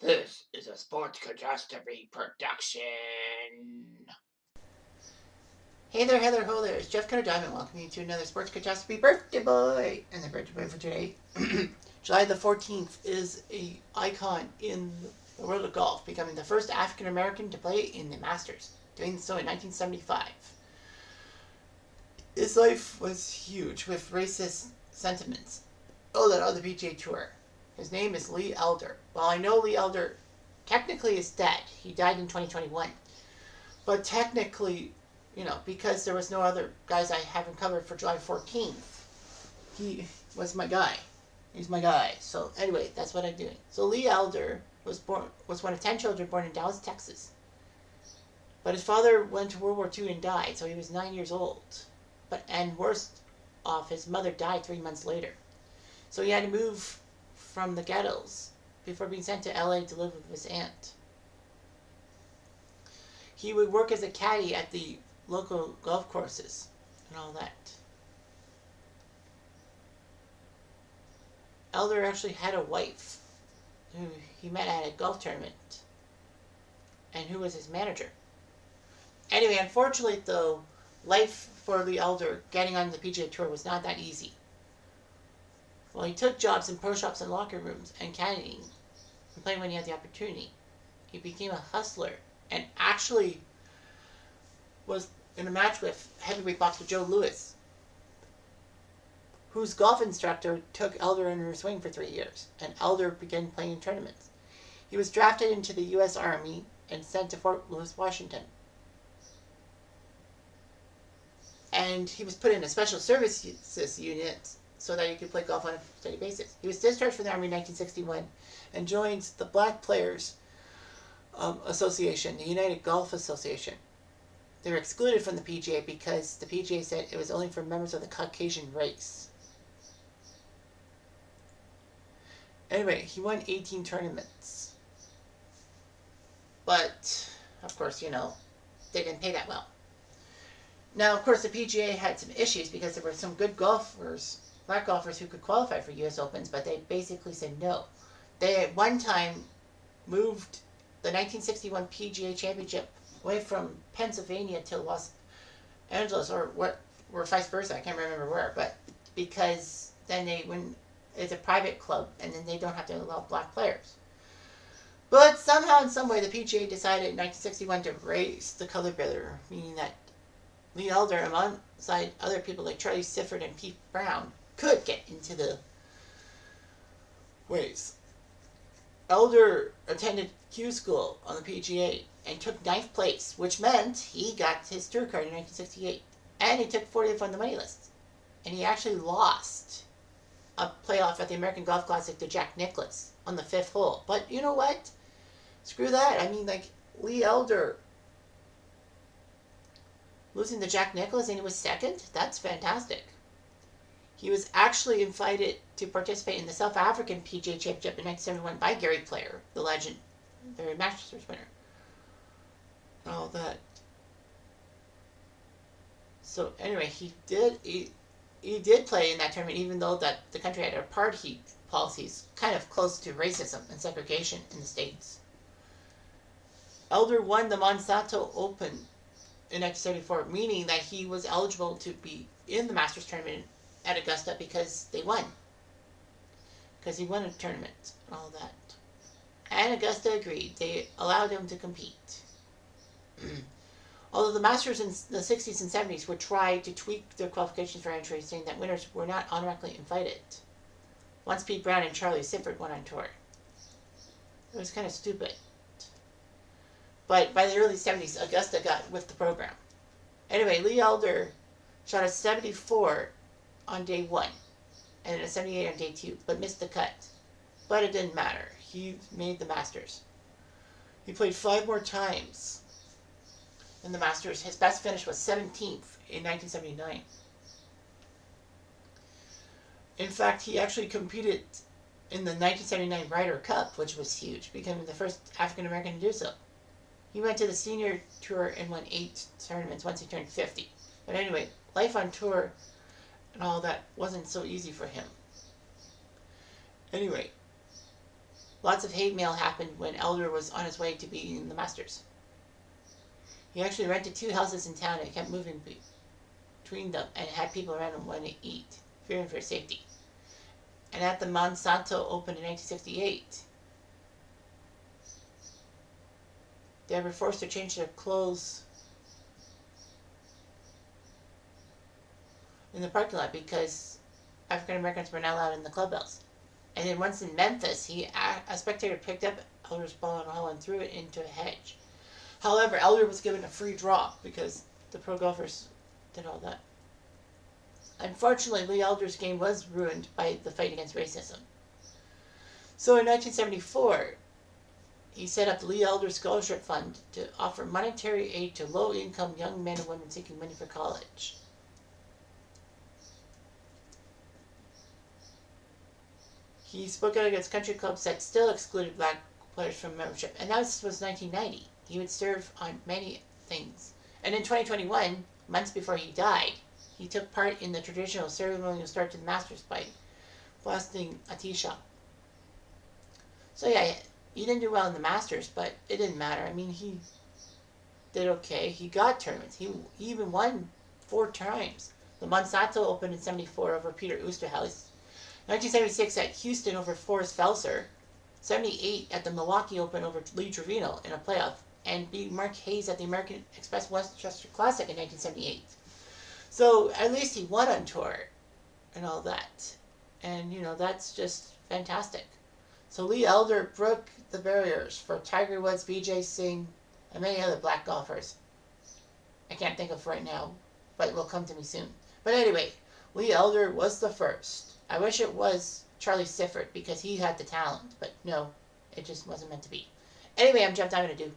This is a Sports Catastrophe production. Hey there, Heather, ho there. It's Jeff Cutter Diamond welcoming you to another Sports Catastrophe Birthday Boy. And the birthday boy for today, July the 14th, is a icon in the world of golf, becoming the first African American to play in the Masters, doing so in 1975. His life was huge with racist sentiments all on the PGA Tour. His name is Lee Elder. Well, I know Lee Elder technically is dead. He died in 2021. But technically, because there was no other guys I haven't covered for July 14th, he was my guy. He's my guy. So anyway, that's what I'm doing. So Lee Elder was one of 10 children born in Dallas, Texas. But his father went to World War II and died, so he was 9 years old. And worst off, his mother died 3 months later. So he had to move from the ghettos before being sent to LA to live with his aunt. He would work as a caddy at the local golf courses and all that. Elder actually had a wife who he met at a golf tournament and who was his manager. Anyway, unfortunately though, life for the Elder getting on the PGA Tour was not that easy. Well, he took jobs in pro shops and locker rooms and caddying and playing when he had the opportunity. He became a hustler and actually was in a match with heavyweight boxer Joe Louis, whose golf instructor took Elder under his wing for 3 years, and Elder began playing in tournaments. He was drafted into the U.S. Army and sent to Fort Lewis, Washington. And he was put in a special services unit so that he could play golf on a steady basis. He was discharged from the Army in 1961 and joined the Black Players Association, the United Golf Association. They were excluded from the PGA because the PGA said it was only for members of the Caucasian race. Anyway, he won 18 tournaments. But, of course, they didn't pay that well. Now, of course, the PGA had some issues because there were some good golfers, black golfers, who could qualify for U.S. Opens, but they basically said no. They at one time moved the 1961 PGA Championship away from Pennsylvania to Los Angeles, or vice versa. I can't remember where, but because then it's a private club, and then they don't have to allow black players. But somehow, in some way, the PGA decided in 1961 to raise the color barrier, meaning that Lee Elder, alongside other people like Charlie Sifford and Pete Brown, could get into the ways. Elder attended Q School on the PGA and took 9th place, which meant he got his tour card in 1968. And he took 40th on the money list. And he actually lost a playoff at the American Golf Classic to Jack Nicklaus on the 5th hole. But you know what? Screw that. I mean, Lee Elder losing to Jack Nicklaus and he was second? That's fantastic. He was actually invited to participate in the South African PGA Championship in 1971 by Gary Player, the legend, the Masters winner. And all that. So anyway, he did play in that tournament, even though that the country had apartheid policies kind of close to racism and segregation in the States. Elder won the Monsanto Open in 1974, meaning that he was eligible to be in the Masters tournament at Augusta because they won. Because he won a tournament and all that. And Augusta agreed. They allowed him to compete. Although the Masters in the 60s and 70s would try to tweak their qualifications for entry, saying that winners were not automatically invited. Once Pete Brown and Charlie Sifford went on tour. It was kind of stupid. But by the early 70s, Augusta got with the program. Anyway, Lee Elder shot a 74 on day 1 and a 78 on day 2, but missed the cut. But it didn't matter. He made the Masters. He played 5 more times in the Masters. His best finish was 17th in 1979. In fact, he actually competed in the 1979 Ryder Cup, which was huge, becoming the first African American to do so. He went to the senior tour and won 8 tournaments once he turned 50. But anyway, life on tour and all that wasn't so easy for him. Anyway, Lots of hate mail happened when Elder was on his way to being in the Masters. He actually rented 2 houses in town and kept moving between them and had people around him when to eat, fearing for his safety. And at the Monsanto Open in 1968, they were forced to change their clothes in the parking lot because African Americans were not allowed in the clubhouse. And then once in Memphis, a spectator picked up Elder's ball and threw it into a hedge. However, Elder was given a free draw because the pro golfers did all that. Unfortunately, Lee Elder's game was ruined by the fight against racism. So in 1974, he set up the Lee Elder Scholarship Fund to offer monetary aid to low-income young men and women seeking money for college. He spoke out against country clubs that still excluded black players from membership, and that was 1990. He would serve on many things. And in 2021, months before he died, he took part in the traditional ceremonial start to the Masters by blasting a tee shot. So yeah, he didn't do well in the Masters, but it didn't matter. I mean, he did okay. He got tournaments. He even won 4 times. The Monsanto Open in '74 over Peter Oosterhuis. 1976 at Houston over Forrest Felser. 78 at the Milwaukee Open over Lee Trevino in a playoff. And beat Mark Hayes at the American Express Westchester Classic in 1978. So at least he won on tour and all that. And, you know, that's just fantastic. So Lee Elder broke the barriers for Tiger Woods, Vijay Singh, and many other black golfers. I can't think of right now, but it will come to me soon. But anyway, Lee Elder was the first. I wish it was Charlie Sifford because he had the talent, but no, it just wasn't meant to be. Anyway, I'm Jeff Diamond.